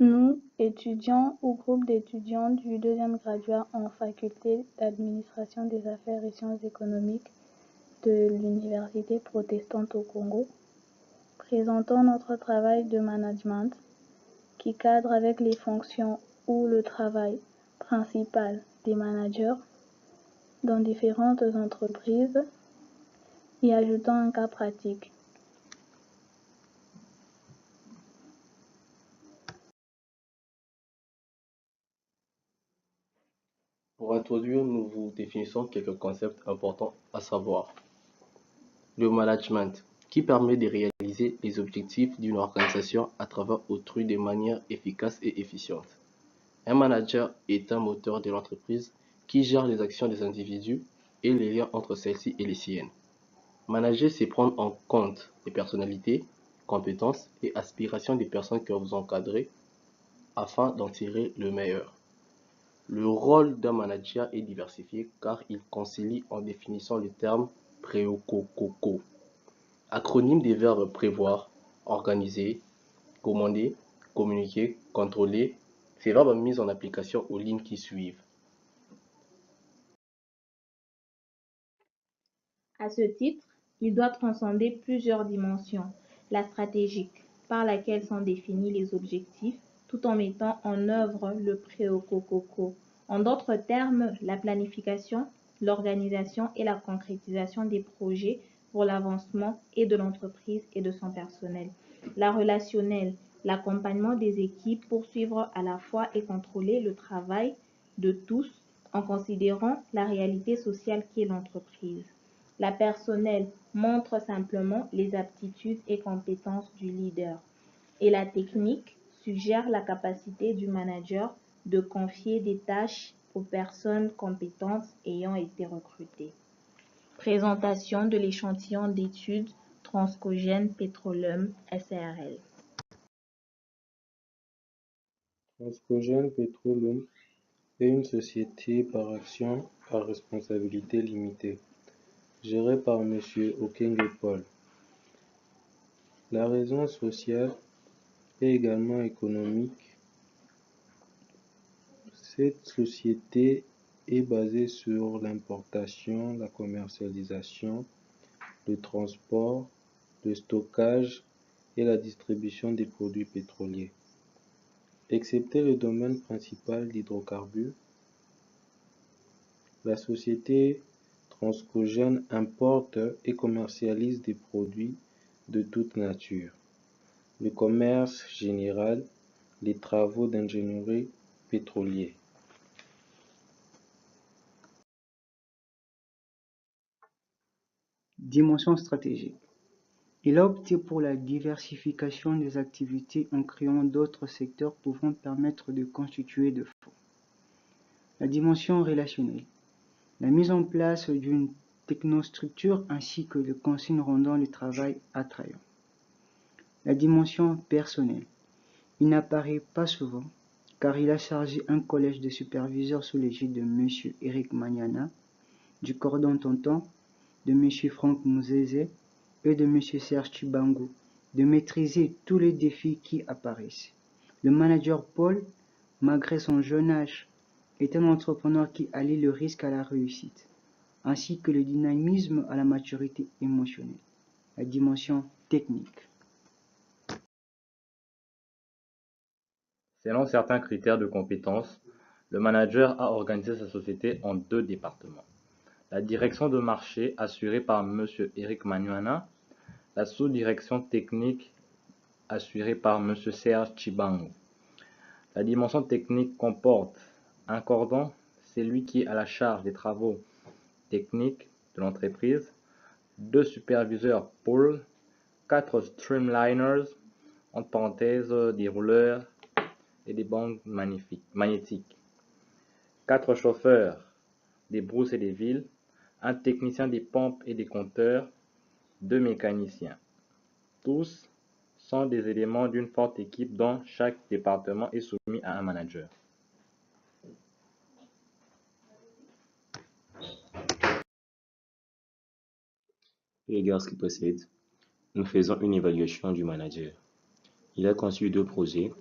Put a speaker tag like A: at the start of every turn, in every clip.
A: Nous, étudiants ou groupe d'étudiants du deuxième graduat en faculté d'administration des affaires et sciences économiques de l'Université protestante au Congo, présentons notre travail de management qui cadre avec les fonctions ou le travail principal des managers dans différentes entreprises y ajoutant un cas pratique.
B: Pour introduire, nous vous définissons quelques concepts importants à savoir. Le management, qui permet de réaliser les objectifs d'une organisation à travers autrui de manière efficace et efficiente. Un manager est un moteur de l'entreprise qui gère les actions des individus et les liens entre celles-ci et les siennes. Manager, c'est prendre en compte les personnalités, compétences et aspirations des personnes que vous encadrez afin d'en tirer le meilleur. Le rôle d'un manager est diversifié car il concilie en définissant le terme PREOCOCO, acronyme des verbes prévoir, organiser, commander, communiquer, contrôler. Ces verbes mis en application aux lignes qui suivent.
C: À ce titre, il doit transcender plusieurs dimensions. La stratégique, par laquelle sont définis les objectifs, tout en mettant en œuvre le PREOCOCO. En d'autres termes, la planification, l'organisation et la concrétisation des projets pour l'avancement et de l'entreprise et de son personnel. La relationnelle, l'accompagnement des équipes pour suivre à la fois et contrôler le travail de tous en considérant la réalité sociale qui est l'entreprise. La personnelle montre simplement les aptitudes et compétences du leader. Et la technique suggère la capacité du manager de confier des tâches aux personnes compétentes ayant été recrutées. Présentation de l'échantillon d'études Transcogène Petroleum SARL.
D: Transcogène Petroleum est une société par action à responsabilité limitée, gérée par M. Okenge Paul. La raison sociale et également économique. Cette société est basée sur l'importation, la commercialisation, le transport, le stockage et la distribution des produits pétroliers. Excepté le domaine principal d'hydrocarbures, la société Transcogène importe et commercialise des produits de toute nature, le commerce général, les travaux d'ingénierie pétroliers.
E: Dimension stratégique. Il a opté pour la diversification des activités en créant d'autres secteurs pouvant permettre de constituer de fonds. La dimension relationnelle. La mise en place d'une technostructure ainsi que de consignes rendant le travail attrayant. La dimension personnelle. Il n'apparaît pas souvent car il a chargé un collège de superviseurs sous l'égide de M. Eric Maniana, du cordon Tonton, de M. Franck Mouzézé et de M. Serge Chibangu de maîtriser tous les défis qui apparaissent. Le manager Paul, malgré son jeune âge, est un entrepreneur qui allie le risque à la réussite, ainsi que le dynamisme à la maturité émotionnelle. La dimension technique.
F: Selon certains critères de compétence, le manager a organisé sa société en 2 départements. La direction de marché assurée par M. Eric Manuana, la sous-direction technique assurée par M. Serge Chibangu. La dimension technique comporte un cordon, c'est lui qui est à la charge des travaux techniques de l'entreprise, 2 superviseurs pôles, 4 streamliners, entre parenthèses des rouleurs et des bandes magnétiques, 4 chauffeurs, des brousses et des villes, un technicien des pompes et des compteurs, 2 mécaniciens. Tous sont des éléments d'une forte équipe dont chaque département est soumis à un manager.
G: Regarde ce qui précède. Nous faisons une évaluation du manager. Il a conçu 2 projets,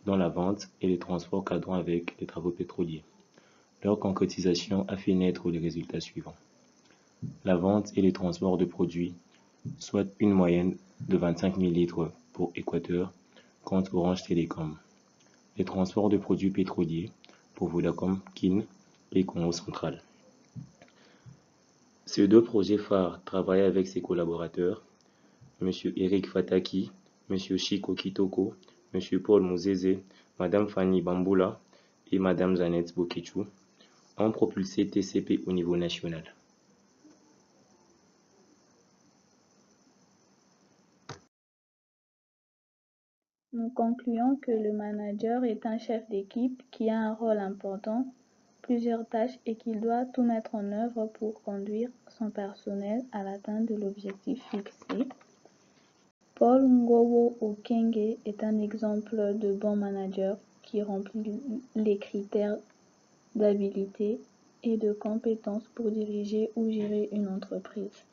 G: dont la vente et le transport cadrant avec les travaux pétroliers. Leur concrétisation a fait naître les résultats suivants. La vente et le transport de produits, soit une moyenne de 25 000 litres pour Équateur contre Orange Télécom. Les transports de produits pétroliers pour Vodacom, Kin et Congo Central. Ces deux projets phares travaillent avec ses collaborateurs, M. Eric Fataki, M. Chico Kitoko, M. Paul Mouzeze, Mme Fanny Bamboula et Mme Zanette Bokechu, ont propulsé TCP au niveau national.
A: Nous concluons que le manager est un chef d'équipe qui a un rôle important, plusieurs tâches et qu'il doit tout mettre en œuvre pour conduire son personnel à l'atteinte de l'objectif fixé. Paul Ngowo Okenge est un exemple de bon manager qui remplit les critères d'habilité et de compétence pour diriger ou gérer une entreprise.